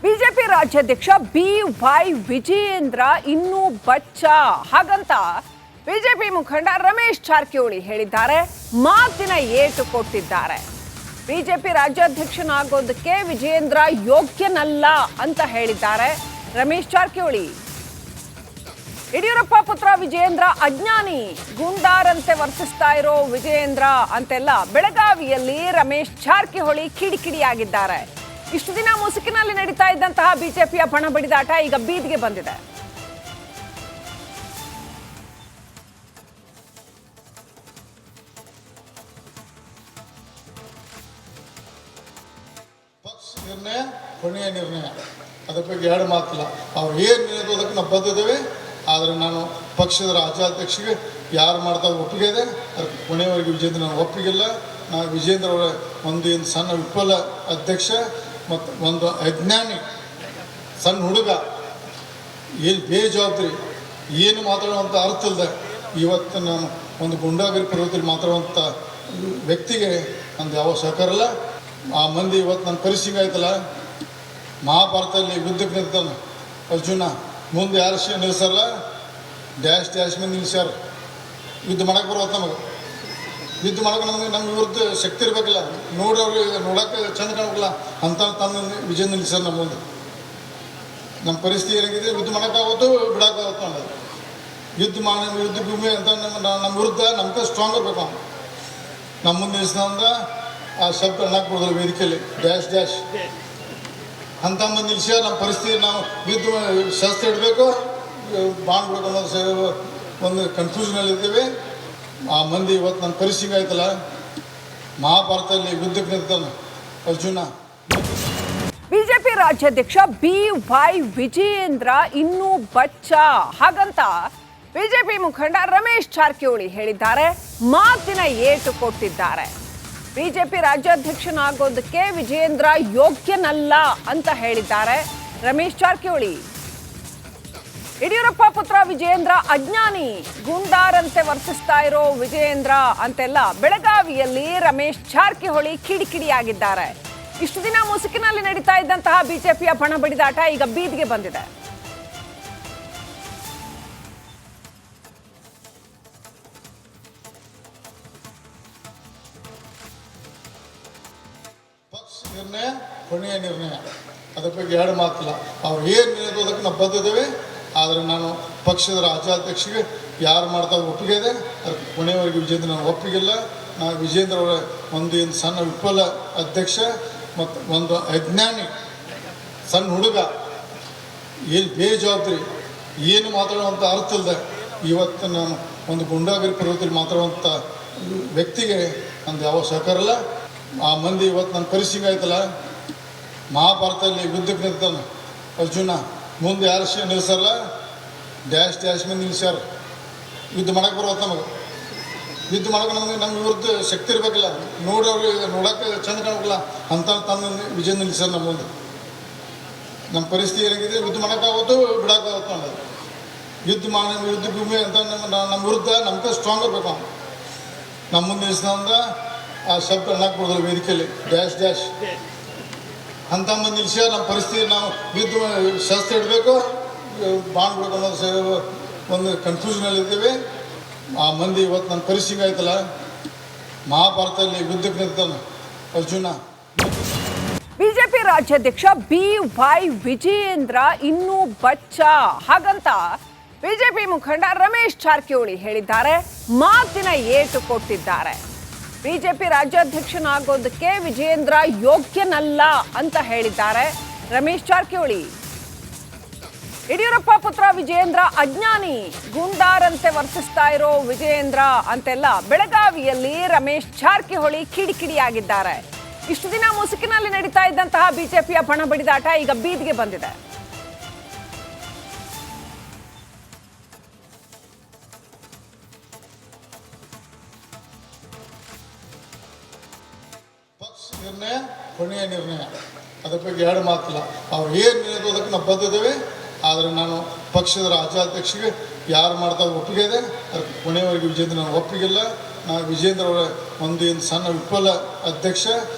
BJP ರಾಜ್ಯಾಧ್ಯಕ್ಷ B Y. Vijayendra ಇನ್ನೂ ಬಚ್ಚ ಹಾಗಂತ ಬಿಜೆಪಿ ಮುಖಂಡ ರಮೇಶ್ ಜಾರಕಿಹೊಳಿ ಹೇಳಿದ್ದಾರೆ. ಮಾತಿನ ಏಟು ಕೊಟ್ಟಿದ್ದಾರೆ. ಬಿಜೆಪಿ ರಾಜ್ಯಾಧ್ಯಕ್ಷನಾಗೋದಕ್ಕೆ ವಿಜಯೇಂದ್ರ ಯೋಗ್ಯನಲ್ಲ ಅಂತ ಹೇಳಿದ್ದಾರೆ ರಮೇಶ್ ಜಾರಕಿಹೊಳಿ. ಯಡಿಯೂರಪ್ಪ ಪುತ್ರ ವಿಜಯೇಂದ್ರ ಅಜ್ಞಾನಿ, ಗುಂಡಾರಂತೆ ವರ್ತಿಸ್ತಾ ಇರೋ ವಿಜಯೇಂದ್ರ ಅಂತೆಲ್ಲ ಬೆಳಗಾವಿಯಲ್ಲಿ ರಮೇಶ್ ಜಾರಕಿಹೊಳಿ ಕಿಡಿಕಿಡಿಯಾಗಿದ್ದಾರೆ. ಇಷ್ಟು ದಿನ ಮುಸುಕಿನಲ್ಲಿ ನಡೀತಾ ಇದ್ದಂತಹ ಬಿಜೆಪಿಯ ಬಣ ಬಡಿದಾಟ ಈಗ ಬೀದಿಗೆ ಬಂದಿದೆ. ಪಕ್ಷ ನಿರ್ಣಯ ಕೊನೆಯ ನಿರ್ಣಯ, ಅದ್ರ ಬಗ್ಗೆ ಎರಡು ಮಾತಿಲ್ಲ. ಅವ್ರು ಏನು ನಿರ್ಣಯದಕ್ಕೆ ನಾವು ಬದ್ಧದೇವೆ. ಆದರೆ ನಾನು ಪಕ್ಷದ ರಾಜ್ಯಾಧ್ಯಕ್ಷಗೆ ಯಾರು ಮಾಡ್ತಾ ಒಪ್ಪಿಗೆ ಇದೆ, ಅದಕ್ಕೆ ಕೊನೆಯವರೆಗೆ ವಿಜೇಂದ್ರ ನಾನು ಒಪ್ಪಿಗಿಲ್ಲ. ನಾನು ವಿಜೇಂದ್ರ ಅವರ ಒಂದು ಸಣ್ಣ ವಿಫಲ ಅಧ್ಯಕ್ಷ ಮತ್ತು ಒಂದು ಅಜ್ಞಾನಿ ಸಣ್ಣ ಹುಡುಗ, ಏನು ಬೇಜವಾಬ್ದಾರಿ, ಏನು ಮಾತಾಡುವಂಥ ಅರ್ಥ ಇಲ್ಲದೆ ಇವತ್ತು ನಾನು ಒಂದು ಗುಂಡಾಗಿರಿ ಪರ್ವತದಲ್ಲಿ ಮಾತಾಡುವಂಥ ವ್ಯಕ್ತಿಗೆ ನಂದು ಯಾವ ಸಹಕಾರ ಇಲ್ಲ. ಆ ಮಂದಿ ಇವತ್ತು ನನ್ನ ಪರಿಸ್ಥಿತಿ ಆಯ್ತಲ್ಲ, ಮಹಾಭಾರತದಲ್ಲಿ ಯುದ್ಧಕ್ಕೆ ನಿಲ್ತಾನೆ ಅರ್ಜುನ, ಮುಂದೆ ಯಾರು ನಿಲ್ಲಿಸಲ್ಲ, ಡ್ಯಾಶ್ ಮಂದಿ ನಿಲ್ಲಿಸ್ಯಾರ. ಯುದ್ಧ ಮಾಡಕ್ಕೆ ಬರೋದು ನಮಗೆ, ಯುದ್ಧ ಮಾಡೋಕೆ ನಮ್ಮ ವಿರುದ್ಧ ಶಕ್ತಿ ಇರಬೇಕಲ್ಲ, ನೋಡೋರಿಗೆ ನೋಡೋಕೆ ಚಂದ ಕಾಣಬೇಕಲ್ಲ ಅಂತ ತಂದು ವಿಜಯ ನಿಲ್ಲಿಸ್ಯಾರ. ನಮ್ಮ ಮುಂದೆ ನಮ್ಮ ಪರಿಸ್ಥಿತಿ ಏನಾಗಿದೆ, ಯುದ್ಧ ಮಾಡೋಕ್ಕಾಗುತ್ತೋ ಬಿಡೋಕ್ಕಾಗುತ್ತೋ ಅನ್ನೋದು. ಯುದ್ಧ ಭೂಮಿ ಅಂತ ನಮ್ಮ ವಿರುದ್ಧ ನಮ್ಗೆ ಸ್ಟ್ರಾಂಗ್ ಇರಬೇಕು. ನಮ್ಮ ಮುಂದೆ ನಿಲ್ಲಿಸಿದ ಆ ಶಬ್ದ ಅನ್ನಕ್ಕೆ ಕೊಡೋದಿಲ್ಲ ವೇದಿಕೆಯಲ್ಲಿ, ಡ್ಯಾಶ್ ಅಂತ ಮಂದಿ ನಿಲ್ಲಿಸಿ ನಮ್ಮ ಪರಿಸ್ಥಿತಿ ನಾವು ಯುದ್ಧ ಶಸ್ತ್ರ ಇಡಬೇಕು, ಬಾಂಡ್ ಬಿಡಬೇಕು ಅನ್ನೋದು ಒಂದು ಕನ್ಫ್ಯೂಷನಲ್ಲಿದ್ದೇವೆ. ಆ ಮಂದಿ ಇವತ್ತು ನನ್ನ ಪರಿಸ್ಥಿತಿ ಆಯ್ತಲ್ಲ, ಮಹಾಭಾರತದಲ್ಲಿ ಯುದ್ಧಕ್ಕೆ ನಿಲ್ತಾನೆ ಅರ್ಜುನ. ಬಿಜೆಪಿ ರಾಜ್ಯಾಧ್ಯಕ್ಷ ಬಿ.ವೈ. ವಿಜಯೇಂದ್ರ ಇನ್ನೂ ಬಚ್ಚ ಹಾಗಂತ ಬಿಜೆಪಿ ಮುಖಂಡ ರಮೇಶ್ ಜಾರಕಿಹೊಳಿ ಹೇಳಿದ್ದಾರೆ. ಮಾತಿನ ಏಟು ಕೊಟ್ಟಿದ್ದಾರೆ. ಬಿಜೆಪಿ ರಾಜ್ಯಾಧ್ಯಕ್ಷನಾಗೋದಕ್ಕೆ ವಿಜಯೇಂದ್ರ ಯೋಗ್ಯನಲ್ಲ ಅಂತ ಹೇಳಿದ್ದಾರೆ ರಮೇಶ್ ಜಾರಕಿಹೊಳಿ. ಯಡಿಯೂರಪ್ಪ ಪುತ್ರ ವಿಜಯೇಂದ್ರ ಅಜ್ಞಾನಿ, ಗುಂಡಾರಂತೆ ವರ್ತಿಸ್ತಾ ಇರೋ ವಿಜಯೇಂದ್ರ ಅಂತೆಲ್ಲ ಬೆಳಗಾವಿಯಲ್ಲಿ ರಮೇಶ್ ಜಾರಕಿಹೊಳಿ ಕಿಡಿಕಿಡಿಯಾಗಿದ್ದಾರೆ. ಇಷ್ಟು ದಿನ ಮುಸುಕಿನಲ್ಲಿ ನಡೀತಾ ಇದ್ದಂತಹ ಬಿಜೆಪಿಯ ಬಣ ಬಡಿದಾಟ ಈಗ ಬೀದಿಗೆ ಬಂದಿದೆ. ಪಕ್ಷ ನಿರ್ಣಯ ಕೊನೆಯ ನಿರ್ಣಯ, ಅದ್ರ ಬಗ್ಗೆ ಎರಡು ಮಾತಿಲ್ಲ. ಅವ್ರು ಏನು ನಿರ್ಣಯದಕ್ಕೆ ನಾವು ಬದ್ಧದೇವೆ. ಆದರೆ ನಾನು ಪಕ್ಷದ ರಾಜ್ಯಾಧ್ಯಕ್ಷಗೆ ಯಾರು ಮಾಡ್ತಾ ಒಪ್ಪಿಗೆ ಇದೆ, ಅದಕ್ಕೆ ಕೊನೆಯವರೆಗೆ ವಿಜೇಂದ್ರ ನಾನು ಒಪ್ಪಿಗಿಲ್ಲ. ನಾನು ವಿಜೇಂದ್ರ ಅವರ ಒಂದು ಸಣ್ಣ ವಿಫಲ ಅಧ್ಯಕ್ಷ ಮತ್ತು ಒಂದು ಅಜ್ಞಾನಿ ಸಣ್ಣ ಹುಡುಗ, ಏನು ಬೇಜವಾಬ್ದಾರಿ, ಏನು ಮಾತಾಡುವಂಥ ಅರ್ಥ ಇಲ್ಲದೆ ಇವತ್ತು ನಾನು ಒಂದು ಗುಂಡಾಗಿರಿ ಪರ್ವತದಲ್ಲಿ ಮಾತಾಡುವಂಥ ವ್ಯಕ್ತಿಗೆ ನಂದು ಯಾವ ಸಹಕಾರ ಇಲ್ಲ. ಆ ಮಂದಿ ಇವತ್ತು ನನ್ನ ಪರಿಸ್ಥಿತಿ ಆಯ್ತಲ್ಲ, ಮಹಾಭಾರತದಲ್ಲಿ ಯುದ್ಧಕ್ಕೆ ನಿಲ್ತಾನೆ ಅರ್ಜುನ, ಮುಂದೆ ಯಾರು ನಿಲ್ಲಿಸಲ್ಲ, ಡ್ಯಾಶ್ ಮಂದಿ ನಿಲ್ಲಿಸ್ಯಾರ. ಯುದ್ಧ ಮಾಡಕ್ಕೆ ಬರೋದು ನಮಗೆ, ಯುದ್ಧ ಮಾಡೋಕೆ ನಮ್ಮ ವಿರುದ್ಧ ಶಕ್ತಿ ಇರಬೇಕಲ್ಲ, ನೋಡೋರಿಗೆ ನೋಡೋಕೆ ಚಂದ ಕಾಣಬೇಕಲ್ಲ ಅಂತ ತಂದು ವಿಜಯ ನಿಲ್ಲಿಸ್ಯಾರ. ನಮ್ಮ ಮುಂದೆ ನಮ್ಮ ಪರಿಸ್ಥಿತಿ ಏನಾಗಿದೆ, ಯುದ್ಧ ಮಾಡೋಕ್ಕಾಗುತ್ತೋ ಬಿಡೋಕ್ಕಾಗುತ್ತೋ ಅನ್ನೋದು. ಯುದ್ಧ ಭೂಮಿ ಅಂತ ನಮ್ಮ ವಿರುದ್ಧ ನಮ್ಗೆ ಸ್ಟ್ರಾಂಗ್ ಇರಬೇಕು. ನಮ್ಮ ಮುಂದೆ ನಿಲ್ಲಿಸಿದ ಆ ಶಬ್ದ ಅನ್ನಕ್ಕೆ ಕೊಡೋದಿಲ್ಲ ವೇದಿಕೆಯಲ್ಲಿ, ಡ್ಯಾಶ್ ಅಂತ ಮಂದಿ ನಿಲ್ಲಿಸಿ ನಮ್ಮ ಪರಿಸ್ಥಿತಿ ನಾವು ಯುದ್ಧ ಶಸ್ತ್ರ ಇಡಬೇಕು, ಬಾಂಡ್ ಬಿಡಬೇಕು ಅನ್ನೋದು ಒಂದು ಕನ್ಫ್ಯೂಷನಲ್ಲಿದ್ದೇವೆ. ಆ ಮಂದಿ ಇವತ್ತು ನನ್ನ ಪರಿಸ್ಥಿತಿ ಆಯ್ತಲ್ಲ, ಮಹಾಭಾರತದಲ್ಲಿ ಯುದ್ಧಕ್ಕೆ ನಿಲ್ತಾನೆ ಅರ್ಜುನ. ಬಿಜೆಪಿ ರಾಜ್ಯಾಧ್ಯಕ್ಷ ಬಿ.ವೈ. ವಿಜಯೇಂದ್ರ ಇನ್ನೂ ಬಚ್ಚ ಹಾಗಂತ ಬಿಜೆಪಿ ಮುಖಂಡ ರಮೇಶ್ ಜಾರಕಿಹೊಳಿ ಹೇಳಿದ್ದಾರೆ. ಮಾತಿನ ಏಟು ಕೊಟ್ಟಿದ್ದಾರೆ. ಬಿಜೆಪಿ ರಾಜ್ಯಾಧ್ಯಕ್ಷನಾಗೋದಕ್ಕೆ ವಿಜಯೇಂದ್ರ ಯೋಗ್ಯನಲ್ಲ ಅಂತ ಹೇಳಿದ್ದಾರೆ ರಮೇಶ್ ಜಾರಕಿಹೊಳಿ. ಯಡಿಯೂರಪ್ಪ ಪುತ್ರ ವಿಜಯೇಂದ್ರ ಅಜ್ಞಾನಿ, ಗುಂಡಾರಂತೆ ವರ್ತಿಸ್ತಾ ಇರೋ ವಿಜಯೇಂದ್ರ ಅಂತೆಲ್ಲ ಬೆಳಗಾವಿಯಲ್ಲಿ ರಮೇಶ್ ಜಾರಕಿಹೊಳಿ ಕಿಡಿಕಿಡಿಯಾಗಿದ್ದಾರೆ. ಇಷ್ಟು ದಿನ ಮುಸುಕಿನಲ್ಲಿ ನಡೀತಾ ಇದ್ದಂತಹ ಬಿಜೆಪಿಯ ಬಣ ಬಡಿದಾಟ ಈಗ ಬೀದಿಗೆ ಬಂದಿದೆ. ಪಕ್ಷ ನಿರ್ಣಯ ಕೊನೆಯ ನಿರ್ಣಯ, ಅದ್ರ ಬಗ್ಗೆ ಎರಡು ಮಾತಿಲ್ಲ. ಅವ್ರು ಏನು ನಿರ್ಣಯದಕ್ಕೆ ನಾವು ಬದ್ಧದೇವೆ. ಆದರೆ ನಾನು ಪಕ್ಷದ ರಾಜ್ಯಾಧ್ಯಕ್ಷಗೆ ಯಾರು ಮಾಡ್ತಾ ಒಪ್ಪಿಗೆ ಇದೆ, ಅದಕ್ಕೆ ಕೊನೆಯವರೆಗೆ ವಿಜೇಂದ್ರ ನಾನು ಒಪ್ಪಿಗಿಲ್ಲ. ನಾನು ವಿಜೇಂದ್ರ ಅವರ ಒಂದು ಸಣ್ಣ ವಿಫಲ ಅಧ್ಯಕ್ಷ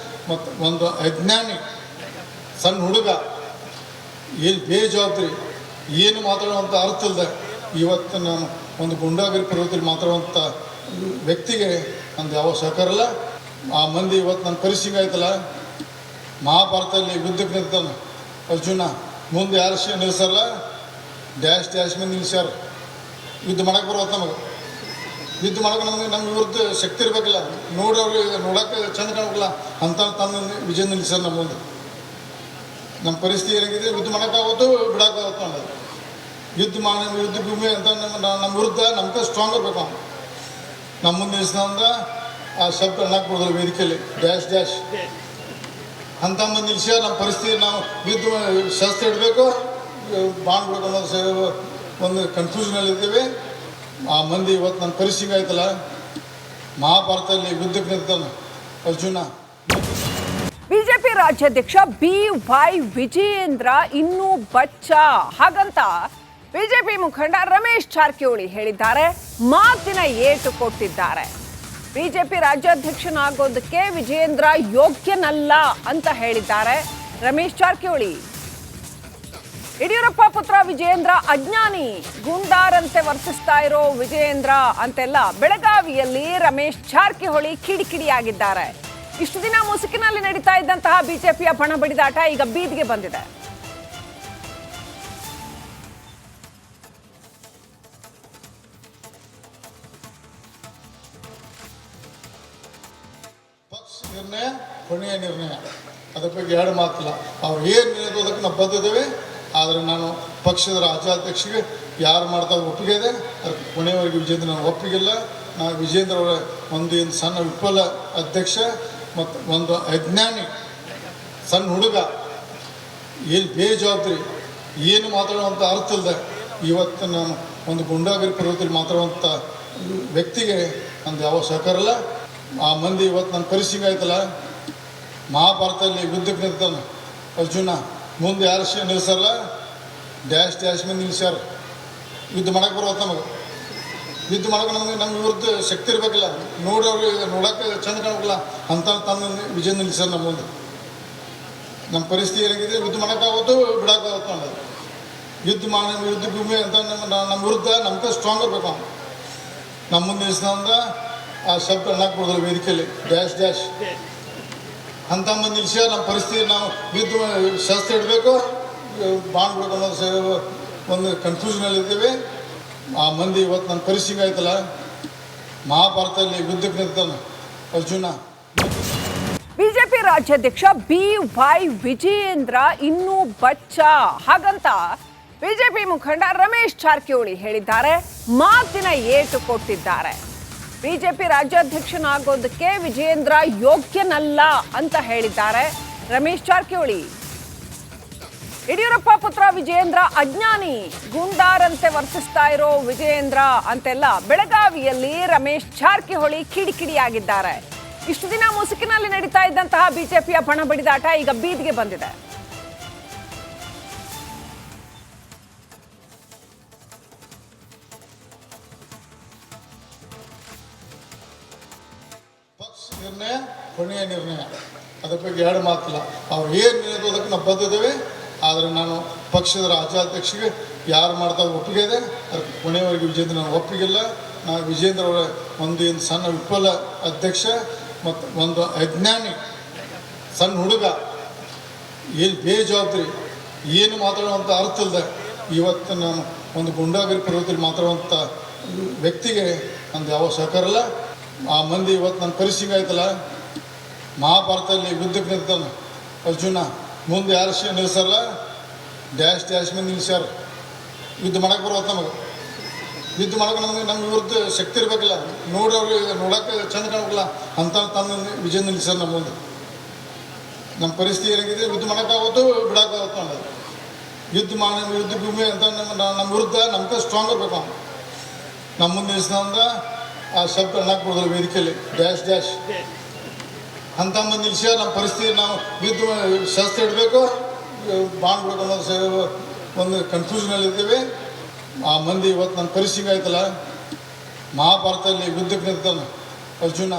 ಮತ್ತು ಒಂದು ಅಜ್ಞಾನಿ ಸಣ್ಣ ಹುಡುಗ, ಏನು ಬೇಜವಾಬ್ದಾರಿ ಏನು ಮಾತಾಡುವಂಥ ಅರ್ಥ ಇಲ್ಲದೆ ಇವತ್ತು ನಾನು ಒಂದು ಗುಂಡಾಗಿರಿ ಪರ್ವತದಲ್ಲಿ ಮಾತಾಡುವಂಥ ವ್ಯಕ್ತಿಗೆ ನಂದು ಯಾವ ಸಹಕಾರ ಇಲ್ಲ. ಆ ಮಂದಿ ಇವತ್ತು ನನ್ನ ಪರಿಸ್ಥಿತಿ ಆಯ್ತಲ್ಲ, ಮಹಾಭಾರತದಲ್ಲಿ ಯುದ್ಧಕ್ಕೆ ನಿಂತಾನೆ ಅರ್ಜುನ, ಮುಂದೆ ಯಾರು ನಿಲ್ಲಿಸಲ್ಲ, ಡ್ಯಾಶ್ ಮಂದಿ ನಿಲ್ಲಿಸ್ಯಾರ. ಯುದ್ಧ ಮಾಡಕ್ಕೆ ಬರುವತ್ತು ನಮಗೆ, ಯುದ್ಧ ಮಾಡೋಕೆ ನಮ್ಮ ವಿರುದ್ಧ ಶಕ್ತಿ ಇರಬೇಕಿಲ್ಲ, ನೋಡೋರಿಗೆ ನೋಡೋಕೆ ಚಂದ ಕಾಣಬೇಕಿಲ್ಲ ಅಂತ ತನ್ನ ವಿಜಯ ನಿಲ್ಲಿಸ್ಯಾರ. ನಮ್ಮ ಮುಂದೆ ನಮ್ಮ ಪರಿಸ್ಥಿತಿ ಏನಾಗಿದೆ, ಯುದ್ಧ ಮಾಡೋಕ್ಕಾಗುತ್ತೋ ಬಿಡೋಕ್ಕಾಗುತ್ತೋ ಅನ್ನೋದು. ಯುದ್ಧ ಭೂಮಿ ಅಂತ ನಮ್ಮ ವಿರುದ್ಧ ನಮ್ಗೆ ಸ್ಟ್ರಾಂಗ್ ಇರಬೇಕು. ನಮ್ಮ ಮುಂದೆ ನಿಲ್ಲಿಸಿದ ಆ ಶಬ್ದ ಅನ್ನಕ್ಕೆ ಕೊಡೋದಿಲ್ಲ ವೇದಿಕೆಯಲ್ಲಿ, ಡ್ಯಾಶ್ ಅಂತ ಮಂದಿ ನಿಲ್ಲಿಸ್ಯಾರ. ನಮ್ಮ ಪರಿಸ್ಥಿತಿ ನಾವು ಯುದ್ಧ ಶಸ್ತ್ರ ಇಡಬೇಕು, ಬಾಂಡ್ ಬಿಡಬೇಕು ಅನ್ನೋದು ಒಂದು ಕನ್ಫ್ಯೂಷನಲ್ಲಿದ್ದೇವೆ. ಆ ಮಂದಿ ಇವತ್ತು ನನ್ನ ಪರಿಸ್ಥಿತಿ ಆಯ್ತಲ್ಲ, ಮಹಾಭಾರತದಲ್ಲಿ ಯುದ್ಧಕ್ಕೆ ನಿಂತಾನೆ ಅರ್ಜುನ. ಬಿಜೆಪಿ ರಾಜ್ಯಾಧ್ಯಕ್ಷ BY ವಿಜಯೇಂದ್ರ ಇನ್ನೂ ಬಚ್ಚ, ಹಾಗಂತ ಬಿಜೆಪಿ ಮುಖಂಡ ರಮೇಶ್ ಜಾರಕಿಹೊಳಿ ಹೇಳಿದ್ದಾರೆ. ಮಾತಿನ ಏಟು ಕೊಟ್ಟಿದ್ದಾರೆ. ಬಿಜೆಪಿ ರಾಜ್ಯಾಧ್ಯಕ್ಷನಾಗೋದಕ್ಕೆ ವಿಜಯೇಂದ್ರ ಯೋಗ್ಯನಲ್ಲ ಅಂತ ಹೇಳಿದ್ದಾರೆ ರಮೇಶ್ ಜಾರಕಿಹೊಳಿ. ಯಡಿಯೂರಪ್ಪ ಪುತ್ರ ವಿಜಯೇಂದ್ರ ಅಜ್ಞಾನಿ, ಗುಂಡಾರಂತೆ ವರ್ತಿಸ್ತಾ ಇರೋ ವಿಜಯೇಂದ್ರ ಅಂತೆಲ್ಲ ಬೆಳಗಾವಿಯಲ್ಲಿ ರಮೇಶ್ ಜಾರಕಿಹೊಳಿ ಕಿಡಿಕಿಡಿಯಾಗಿದ್ದಾರೆ. ಇಷ್ಟು ದಿನ ಮುಸುಕಿನಲ್ಲಿ ನಡೀತಾ ಇದ್ದಂತಹ ಬಿಜೆಪಿಯ ಬಣ ಬಡಿದಾಟ ಈಗ ಬೀದಿಗೆ ಬಂದಿದೆ. ಪಕ್ಷ ನಿರ್ಣಯ ಕೊನೆಯ ನಿರ್ಣಯ, ಅದ್ರ ಬಗ್ಗೆ ಎರಡು ಮಾತಿಲ್ಲ. ಅವ್ರು ಏನು ನಿರ್ಣಯದಕ್ಕೆ ನಾವು ಬದ್ದಿದ್ದೇವೆ. ಆದರೆ ನಾನು ಪಕ್ಷದ ರಾಜ್ಯಾಧ್ಯಕ್ಷರಿಗೆ ಯಾರು ಮಾಡ್ತಾ ಒಪ್ಪಿಗೆ ಇದೆ, ಅದಕ್ಕೆ ಕೊನೆಯವರೆಗೆ ವಿಜೇಂದ್ರ ನಾನು ಒಪ್ಪಿಗಿಲ್ಲ. ನಾನು ವಿಜೇಂದ್ರ ಅವರ ಒಂದು ಸಣ್ಣ ವಿಫಲ ಅಧ್ಯಕ್ಷ ಮತ್ತು ಒಂದು ಅಜ್ಞಾನಿ ಸಣ್ಣ ಹುಡುಗ, ಏನು ಬೇಜವಾಬ್ದಾರಿ ಏನು ಮಾತಾಡುವಂಥ ಅರ್ಥ ಇಲ್ಲದೆ ಇವತ್ತು ನಾನು ಒಂದು ಗುಂಡಾಗಿರಿ ಪರ್ವತದಲ್ಲಿ ಮಾತಾಡುವಂಥ ವ್ಯಕ್ತಿಗೆ ನಂದು ಯಾವ ಸಹಕಾರ ಇಲ್ಲ. ಆ ಮಂದಿ ಇವತ್ತು ನನ್ನ ಪರಿಸ್ಥಿತಿ ಆಯ್ತಲ್ಲ, ಮಹಾಭಾರತದಲ್ಲಿ ಯುದ್ಧಕ್ಕೆ ನಿಂತಾನೆ ಅರ್ಜುನ, ಮುಂದೆ ಯಾರು ನಿಲ್ಲಿಸಲ್ಲ, ಡ್ಯಾಶ್ ಮಂದಿ ನಿಲ್ಲಿಸ್ಯಾರ. ಯುದ್ಧ ಮಾಡಕ್ಕೆ ಬರುವತ್ತು ನಮಗೆ, ಯುದ್ಧ ಮಾಡೋಕೆ ನಮ್ಮ ವಿರುದ್ಧ ಶಕ್ತಿ ಇರಬೇಕಿಲ್ಲ, ನೋಡೋರಿಗೆ ನೋಡೋಕೆ ಚಂದ ಕಾಣಬೇಕಿಲ್ಲ ಅಂತ ತನ್ನ ವಿಜಯ ನಿಲ್ಲಿಸ್ಯಾರ. ನಮ್ಮ ಮುಂದೆ ನಮ್ಮ ಪರಿಸ್ಥಿತಿ ಏನಾಗಿದೆ, ಯುದ್ಧ ಮಾಡೋಕ್ಕಾಗುತ್ತೋ ಬಿಡೋಕ್ಕಾಗುತ್ತೋ ಅನ್ನೋದು. ಯುದ್ಧ ಭೂಮಿ ಅಂತ ನಮ್ಮ ವಿರುದ್ಧ ನಮ್ಗೆ ಸ್ಟ್ರಾಂಗ್ ಇರಬೇಕು. ನಮ್ಮ ಮುಂದೆ ನಿಲ್ಲಿಸಿದ ಆ ಶಬ್ದ ಅನ್ನಕ್ಕೆ ಕೊಡೋದಿಲ್ಲ ವೇದಿಕೆಯಲ್ಲಿ, ಡ್ಯಾಶ್ ಅಂತ ಮಂದಿ ನಿಲ್ಲಿಸ್ಯಾರ. ನಮ್ಮ ಪರಿಸ್ಥಿತಿ ನಾವು ಯುದ್ಧ ಶಸ್ತ್ರ ಇಡಬೇಕು, ಬಾಂಡ್ ಬಿಡಬೇಕು ಅನ್ನೋದು ಒಂದು ಕನ್ಫ್ಯೂಷನಲ್ಲಿದ್ದೇವೆ. ಆ ಮಂದಿ ಇವತ್ತು ನನ್ನ ಪರಿಸ್ಥಿತಿ ಆಯ್ತಲ್ಲ, ಮಹಾಭಾರತದಲ್ಲಿ ಯುದ್ಧಕ್ಕೆ ನಿಂತಾನೆ ಅರ್ಜುನ. ಬಿಜೆಪಿ ರಾಜ್ಯಾಧ್ಯಕ್ಷ BY ವಿಜಯೇಂದ್ರ ಇನ್ನೂ ಬಚ್ಚ, ಹಾಗಂತ ಬಿಜೆಪಿ ಮುಖಂಡ ರಮೇಶ್ ಜಾರಕಿಹೊಳಿ ಹೇಳಿದ್ದಾರೆ. ಮಾತಿನ ಏಟು ಕೊಟ್ಟಿದ್ದಾರೆ. ಬಿಜೆಪಿ ರಾಜ್ಯಾಧ್ಯಕ್ಷನಾಗೋದಕ್ಕೆ ವಿಜಯೇಂದ್ರ ಯೋಗ್ಯನಲ್ಲ ಅಂತ ಹೇಳಿದ್ದಾರೆ ರಮೇಶ್ ಜಾರಕಿಹೊಳಿ. ಯಡಿಯೂರಪ್ಪ ಪುತ್ರ ವಿಜಯೇಂದ್ರ ಅಜ್ಞಾನಿ, ಗುಂಡಾರಂತೆ ವರ್ತಿಸ್ತಾ ಇರೋ ವಿಜಯೇಂದ್ರ ಅಂತೆಲ್ಲ ಬೆಳಗಾವಿಯಲ್ಲಿ ರಮೇಶ್ ಜಾರಕಿಹೊಳಿ ಕಿಡಿಕಿಡಿಯಾಗಿದ್ದಾರೆ. ಇಷ್ಟು ದಿನ ಮುಸುಕಿನಲ್ಲಿ ನಡೀತಾ ಇದ್ದಂತಹ ಬಿಜೆಪಿಯ ಬಣ ಬಡಿದಾಟ ಈಗ ಬೀದಿಗೆ ಬಂದಿದೆ. ಪಕ್ಷ ನಿರ್ಣಯ ಕೊನೆಯ ನಿರ್ಣಯ, ಅದ್ರ ಬಗ್ಗೆ ಎರಡು ಮಾತಿಲ್ಲ. ಅವ್ರು ಏನು ನಿರ್ಣಯದಕ್ಕೆ ನಾವು ಬದ್ದಿದ್ದೇವೆ. ಆದರೆ ನಾನು ಪಕ್ಷದ ರಾಜ್ಯಾಧ್ಯಕ್ಷರಿಗೆ ಯಾರು ಮಾಡ್ತಾ ಒಪ್ಪಿಗೆ ಇದೆ, ಅದಕ್ಕೆ ಕೊನೆಯವರೆಗೆ ವಿಜೇಂದ್ರ ನಾನು ಒಪ್ಪಿಗಿಲ್ಲ. ನಾನು ವಿಜೇಂದ್ರ ಅವರ ಒಂದು ಸಣ್ಣ ವಿಫಲ ಅಧ್ಯಕ್ಷ ಮತ್ತು ಒಂದು ಅಜ್ಞಾನಿ ಸಣ್ಣ ಹುಡುಗ, ಏನು ಬೇಜವಾಬ್ದಾರಿ ಏನು ಮಾತಾಡುವಂಥ ಅರ್ಥ ಇಲ್ಲದೆ ಇವತ್ತು ನಾನು ಒಂದು ಗುಂಡಾಗಿರಿ ಪರ್ವತದಲ್ಲಿ ಮಾತಾಡುವಂಥ ವ್ಯಕ್ತಿಗೆ ನಂದು ಯಾವ ಸಹಕಾರ ಇಲ್ಲ. ಆ ಮಂದಿ ಇವತ್ತು ನನ್ನ ಪರಿಸ್ಥಿತಿ ಆಯ್ತಲ್ಲ, ಮಹಾಭಾರತದಲ್ಲಿ ಯುದ್ಧಕ್ಕೆ ನಿಂತಾನೆ ಅರ್ಜುನ, ಮುಂದೆ ಯಾರು ನಿಲ್ಲಿಸಲ್ಲ, ಡ್ಯಾಶ್ ಮಂದಿ ನಿಲ್ಲಿಸ್ಯಾರ. ಯುದ್ಧ ಮಾಡಕ್ಕೆ ಬರುವತ್ತು ನಮಗೆ, ಯುದ್ಧ ಮಾಡೋಕೆ ನಮ್ಮ ವಿರುದ್ಧ ಶಕ್ತಿ ಇರಬೇಕಿಲ್ಲ, ನೋಡೋರಿಗೆ ನೋಡೋಕೆ ಚಂದ ಕಾಣಬೇಕಿಲ್ಲ ಅಂತ ತನ್ನ ವಿಜಯ ನಿಲ್ಲಿಸ್ಯಾರ. ನಮ್ಮ ಮುಂದೆ ನಮ್ಮ ಪರಿಸ್ಥಿತಿ ಏನಾಗಿದೆ, ಯುದ್ಧ ಮಾಡೋಕ್ಕಾಗುತ್ತೋ ಬಿಡೋಕ್ಕಾಗುತ್ತೋ ಅನ್ನೋದು. ಯುದ್ಧ ಭೂಮಿ ಅಂತ ನಮ್ಮ ವಿರುದ್ಧ ನಮ್ಗೆ ಸ್ಟ್ರಾಂಗ್ ಇರಬೇಕು. ನಮ್ಮ ಮುಂದೆ ನಿಲ್ಲಿಸಿದ ಆ ಶಬ್ದ ಅನ್ನಕ್ಕೆ ಕೊಡೋದಿಲ್ಲ ವೇದಿಕೆಯಲ್ಲಿ, ಡ್ಯಾಶ್ ಅಂತ ಮಂದಿ ನಿಲ್ಲಿಸ್ಯಾರ. ನಮ್ಮ ಪರಿಸ್ಥಿತಿ ನಾವು ಯುದ್ಧ ಶಸ್ತ್ರ ಇಡಬೇಕು, ಬಾಂಡ್ ಬಿಡಬೇಕು ಅನ್ನೋದು ಒಂದು ಕನ್ಫ್ಯೂಷನಲ್ಲಿದ್ದೇವೆ. ಆ ಮಂದಿ ಇವತ್ತು ನನ್ನ ಪರಿಸ್ಥಿತಿ ಆಯ್ತಲ್ಲ, ಮಹಾಭಾರತದಲ್ಲಿ ಯುದ್ಧಕ್ಕೆ ನಿಂತಾನೆ ಅರ್ಜುನ.